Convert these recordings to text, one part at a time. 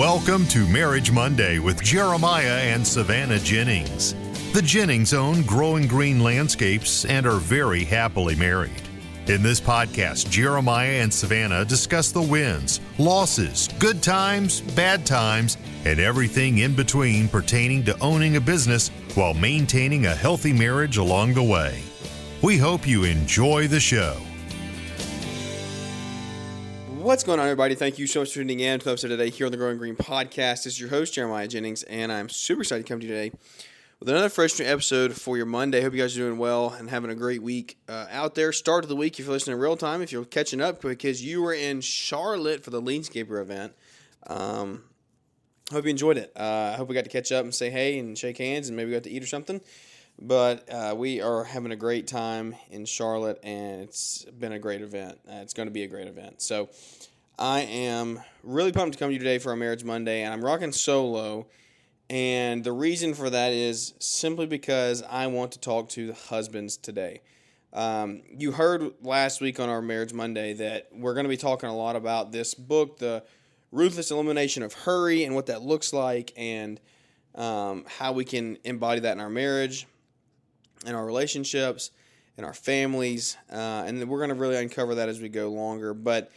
Welcome to Marriage Monday with Jeremiah and Savannah Jennings. The Jennings own Growing Green Landscapes and are very happily married. In this podcast, Jeremiah and Savannah discuss the wins, losses, good times, bad times, and everything in between pertaining to owning a business while maintaining a healthy marriage along the way. We hope you enjoy the show. What's going on, everybody? Thank you so much for tuning in to the episode today here on the Growing Green Podcast. This is your host, Jeremiah Jennings, and I'm super excited to come to you today with another fresh new episode for your Monday. Hope you guys are doing well and having a great week out there. Start of the week if you're listening in real time, if you're catching up because you were in Charlotte for the Leadscaper event. Hope you enjoyed it. I hope we got to catch up and say hey and shake hands and maybe got to eat or something. But we are having a great time in Charlotte, and it's been a great event. It's going to be a great event. So I am really pumped to come to you today for our Marriage Monday, and I'm rocking solo. And the reason for that is simply because I want to talk to the husbands today. You heard last week on our Marriage Monday that we're going to be talking a lot about this book, The Ruthless Elimination of Hurry, and what that looks like, and how we can embody that in our marriage, in our relationships, in our families, and we're going to really uncover that as we go longer. But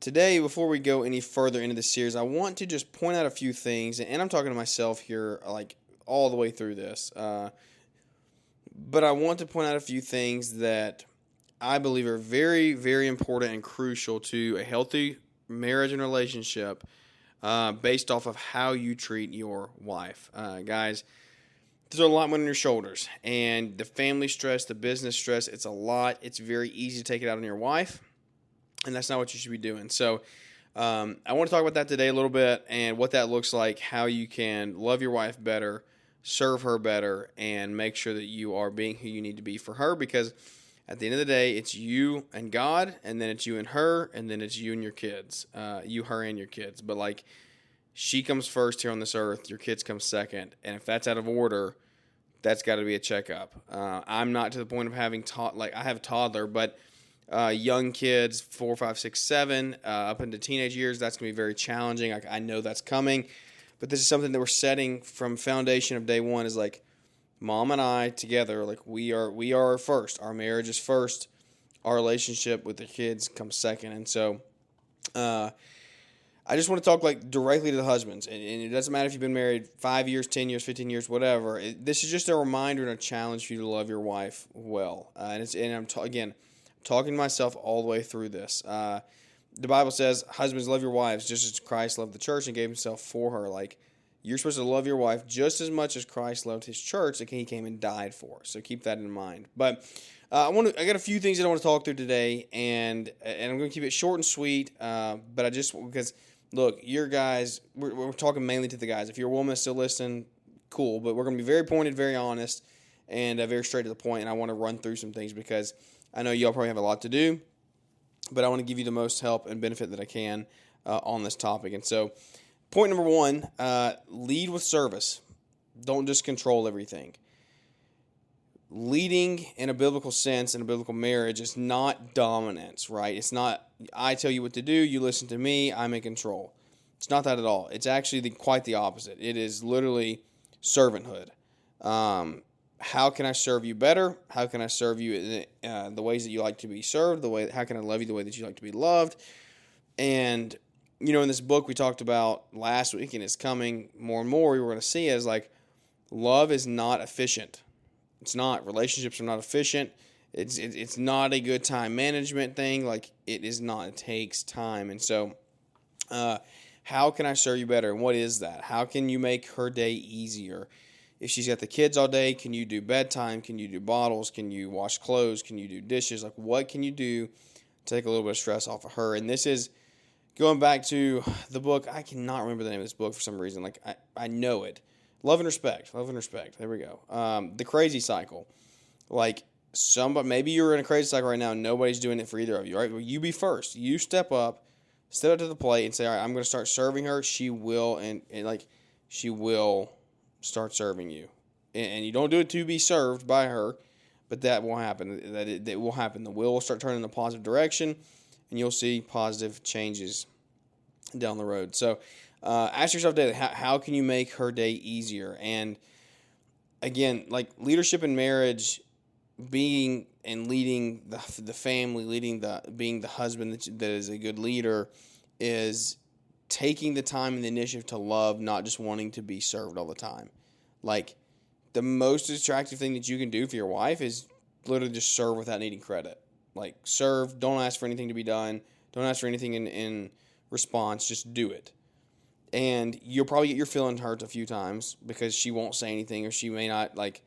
today, before we go any further into the series, I want to just point out a few things, and I'm talking to myself here like all the way through this, but I want to point out a few things that I believe are very, very important and crucial to a healthy marriage and relationship based off of how you treat your wife. Guys, there's a lot more on your shoulders, and the family stress, the business stress, it's a lot. It's very easy to take it out on your wife, and that's not what you should be doing. So I want to talk about that today a little bit and what that looks like, how you can love your wife better, serve her better, and make sure that you are being who you need to be for her, because at the end of the day, it's you and God, and then it's you and her, and then it's you and your kids, you, her, and your kids. But like, she comes first here on this earth, your kids come second, and if that's out of order, that's got to be a checkup. I'm not to the point of having I have a toddler, but young kids, 4, 5, 6, 7, up into teenage years, that's going to be very challenging. I know that's coming, but this is something that we're setting from foundation of day one, is like mom and I together, like we are first. Our marriage is first. Our relationship with the kids comes second. And so I just want to talk like directly to the husbands, and it doesn't matter if you've been married 5 years, 10 years, 15 years, whatever. This is just a reminder and a challenge for you to love your wife well. I'm talking to myself all the way through this. The Bible says, husbands, love your wives just as Christ loved the church and gave himself for her. Like, you're supposed to love your wife just as much as Christ loved his church that he came and died for. So keep that in mind. But I got a few things that I want to talk through today, and I'm going to keep it short and sweet. But because look, your guys, we're talking mainly to the guys. If you're a woman that's still listening, cool. But we're going to be very pointed, very honest, and very straight to the point. And I want to run through some things because I know y'all probably have a lot to do, but I want to give you the most help and benefit that I can on this topic. And so point number one, lead with service. Don't just control everything. Leading in a biblical sense, in a biblical marriage, is not dominance, right? It's not, I tell you what to do, you listen to me, I'm in control. It's not that at all. It's actually quite the opposite. It is literally servanthood. How can I serve you better? How can I serve you in the ways that you like to be served? How can I love you the way that you like to be loved? And, in this book we talked about last week, and it's coming more and more, we're going to see as like, love is not efficient. It's not. Relationships are not efficient. It's not a good time management thing. Like, it is not. It takes time. And so how can I serve you better? And what is that? How can you make her day easier? If she's got the kids all day, can you do bedtime? Can you do bottles? Can you wash clothes? Can you do dishes? Like, what can you do to take a little bit of stress off of her? And this is going back to the book. I cannot remember the name of this book for some reason. Like, I know it. Love and Respect. Love and Respect. There we go. The Crazy Cycle. Like, maybe you're in a crazy cycle right now and nobody's doing it for either of you, right? Well, you be first. You step up to the plate and say, all right, I'm going to start serving her. She will, and she will start serving you. And you don't do it to be served by her, but that will happen. That will happen. The wheel will start turning in a positive direction, and you'll see positive changes down the road. So Ask yourself daily, how can you make her day easier? And again, like leadership in marriage, being and leading the family, being the husband that is a good leader, is taking the time and the initiative to love, not just wanting to be served all the time. Like, the most attractive thing that you can do for your wife is literally just serve without needing credit. Like, serve, don't ask for anything to be done, don't ask for anything in response, just do it. And you'll probably get your feelings hurt a few times because she won't say anything, or she may not, like,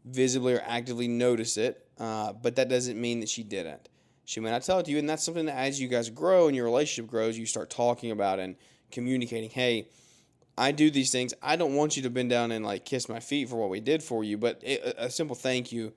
visibly or actively notice it, but that doesn't mean that she didn't. She may not tell it to you, and that's something that as you guys grow and your relationship grows, you start talking about and communicating, hey, I do these things. I don't want you to bend down and like kiss my feet for what we did for you, but a simple thank you,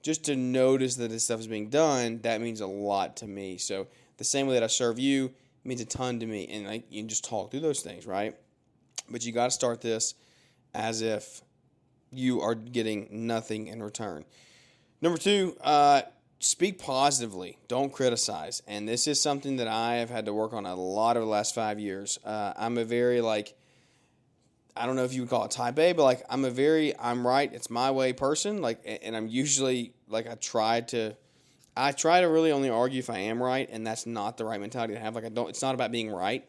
just to notice that this stuff is being done, that means a lot to me. So the same way that I serve you means a ton to me, and like you can just talk through those things, right? But you got to start this as if you are getting nothing in return. Number 2, speak positively. Don't criticize. And this is something that I have had to work on a lot over the last 5 years. I'm a very I don't know if you would call it type A, but like I'm right, it's my way person. Like, and I'm usually like I try to really only argue if I am right, and that's not the right mentality to have. Like it's not about being right.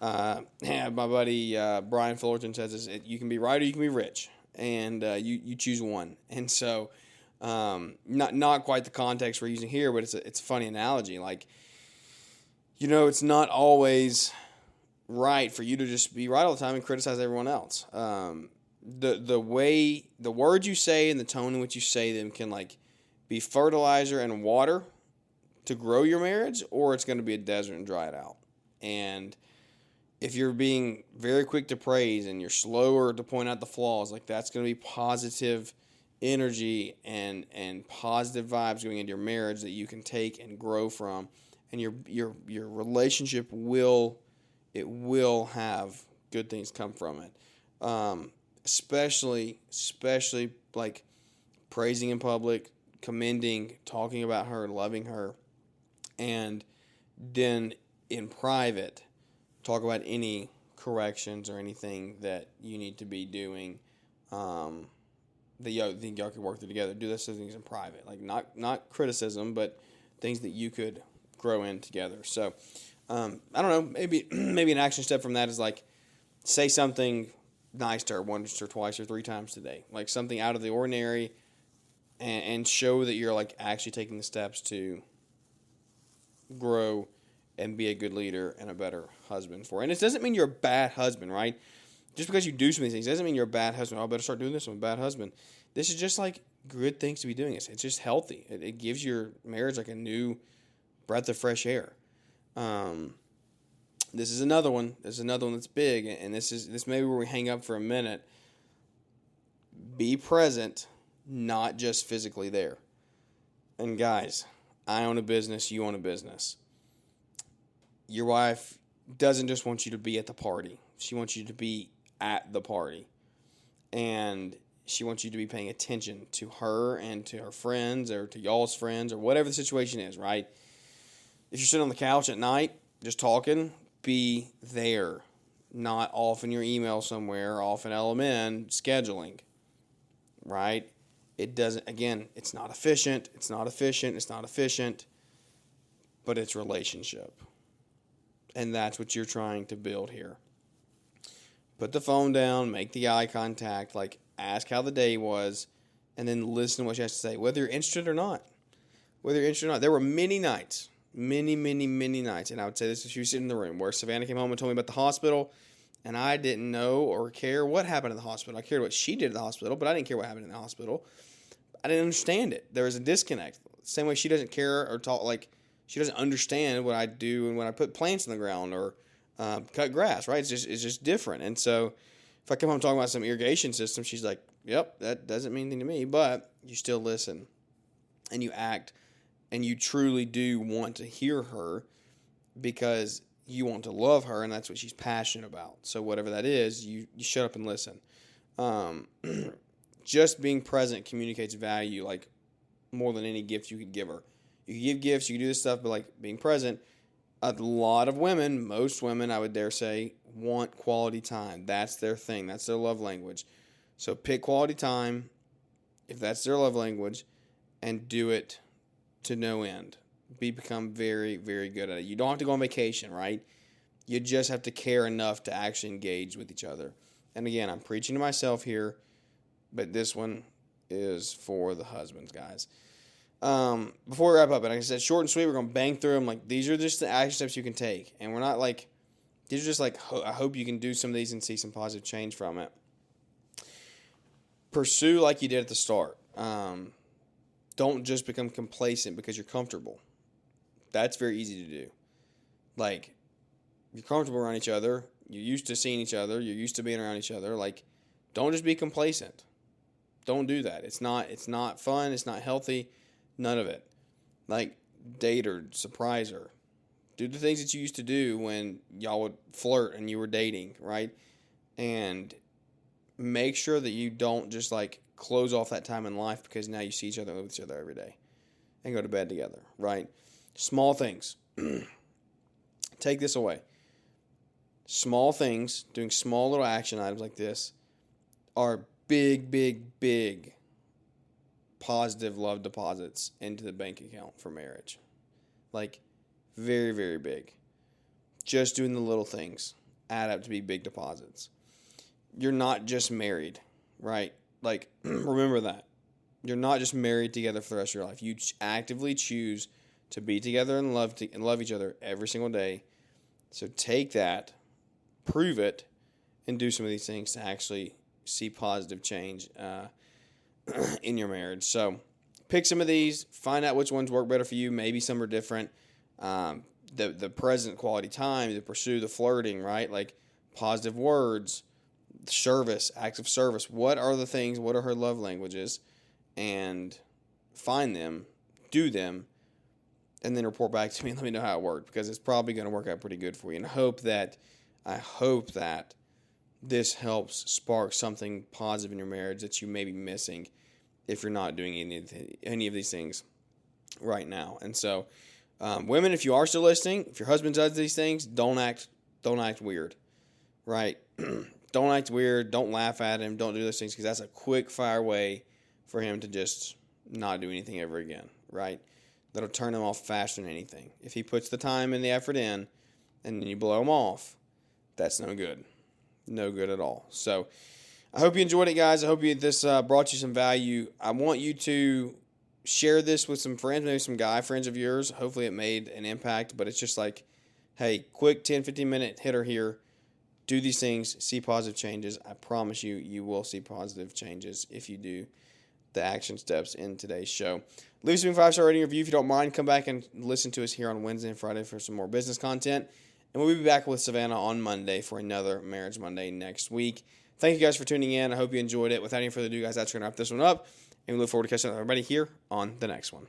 My buddy Brian Fullerton says this: you can be right or you can be rich, and you choose one. And so, not quite the context we're using here, but it's a funny analogy. Like, it's not always right for you to just be right all the time and criticize everyone else. The words you say and the tone in which you say them can like be fertilizer and water to grow your marriage, or it's going to be a desert and dry it out. And if you're being very quick to praise and you're slower to point out the flaws, like that's going to be positive energy and positive vibes going into your marriage that you can take and grow from, and your relationship will have good things come from it. Especially like praising in public, commending, talking about her, loving her, and then in private, talk about any corrections or anything that you need to be doing that you think y'all could work through together. Do those things in private, like not criticism, but things that you could grow in together. So I don't know, maybe an action step from that is like say something nice to her once or twice or 3 times today, like something out of the ordinary, and show that you're like actually taking the steps to grow and be a good leader and a better husband for her. And it doesn't mean you're a bad husband, right? Just because you do some of these things doesn't mean you're a bad husband. I better start doing this. I'm a bad husband. This is just like good things to be doing. It's just healthy. It gives your marriage like a new breath of fresh air. This is another one. This is another one that's big, and this may be where we hang up for a minute. Be present, not just physically there. And guys, I own a business. You own a business. Your wife doesn't just want you to be at the party. She wants you to be at the party. And she wants you to be paying attention to her and to her friends or to y'all's friends or whatever the situation is, right? If you're sitting on the couch at night just talking, be there, not off in your email somewhere, off in LMN scheduling, right? It doesn't, again, it's not efficient, but it's relationship. And that's what you're trying to build here. Put the phone down, make the eye contact, like ask how the day was, and then listen to what she has to say, whether you're interested or not. There were many nights, many nights, and I would say this if she was sitting in the room, where Savannah came home and told me about the hospital, and I didn't know or care what happened in the hospital. I cared what she did at the hospital, but I didn't care what happened in the hospital. I didn't understand it. There was a disconnect. Same way she doesn't care or talk, like she doesn't understand what I do and when I put plants in the ground or cut grass, right? It's just different. And so if I come home talking about some irrigation system, she's like, yep, that doesn't mean anything to me, but you still listen and you act and you truly do want to hear her because you want to love her and that's what she's passionate about. So whatever that is, you shut up and listen. Just being present communicates value like more than any gift you could give her. You can give gifts, you can do this stuff, but like being present, a lot of women, most women, I would dare say, want quality time. That's their thing. That's their love language. So pick quality time, if that's their love language, and do it to no end. Become very, very good at it. You don't have to go on vacation, right? You just have to care enough to actually engage with each other. And again, I'm preaching to myself here, but this one is for the husbands, guys. Before we wrap up, and like I said, short and sweet, we're going to bang through them. Like, these are just the action steps you can take. And we're not like, these are just like, I hope you can do some of these and see some positive change from it. Pursue like you did at the start. Don't just become complacent because you're comfortable. That's very easy to do. Like, you're comfortable around each other. You're used to seeing each other. You're used to being around each other. Like, don't just be complacent. Don't do that. It's not fun. It's not healthy. None of it. Like, date her, surprise her. Do the things that you used to do when y'all would flirt and you were dating, right? And make sure that you don't just, like, close off that time in life because now you see each other and live with each other every day and go to bed together, right? Small things. Take this away. Small things, doing small little action items like this are big, big, big positive love deposits into the bank account for marriage. Like, very, very big. Just doing the little things add up to be big deposits. You're not just married, right? Like, remember that. You're not just married together for the rest of your life. You actively choose to be together and love each other every single day. So take that, prove it, and do some of these things to actually see positive change in your marriage. So pick some of these, find out which ones work better for you. Maybe some are different. The present quality time, the pursue, the flirting, right? Like positive words, service, acts of service. What are the things? What are her love languages? And find them, do them, and then report back to me and let me know how it worked, because it's probably going to work out pretty good for you. And I hope that this helps spark something positive in your marriage that you may be missing if you're not doing any of these things right now. And so, women, if you are still listening, if your husband does these things, don't act weird, right? Don't act weird. Don't laugh at him. Don't do those things, because that's a quick fire way for him to just not do anything ever again, right? That'll turn him off faster than anything. If he puts the time and the effort in and you blow him off, that's no good. No good at all. So I hope you enjoyed it, guys. I hope this brought you some value. I want you to share this with some friends, maybe some guy friends of yours. Hopefully it made an impact, but it's just like, hey, quick 10, 15-minute hitter here. Do these things, see positive changes. I promise you, you will see positive changes if you do the action steps in today's show. Leave us a 5-star rating review if you don't mind. Come back and listen to us here on Wednesday and Friday for some more business content. And we'll be back with Savannah on Monday for another Marriage Monday next week. Thank you guys for tuning in. I hope you enjoyed it. Without any further ado, guys, that's going to wrap this one up. And we look forward to catching up with everybody here on the next one.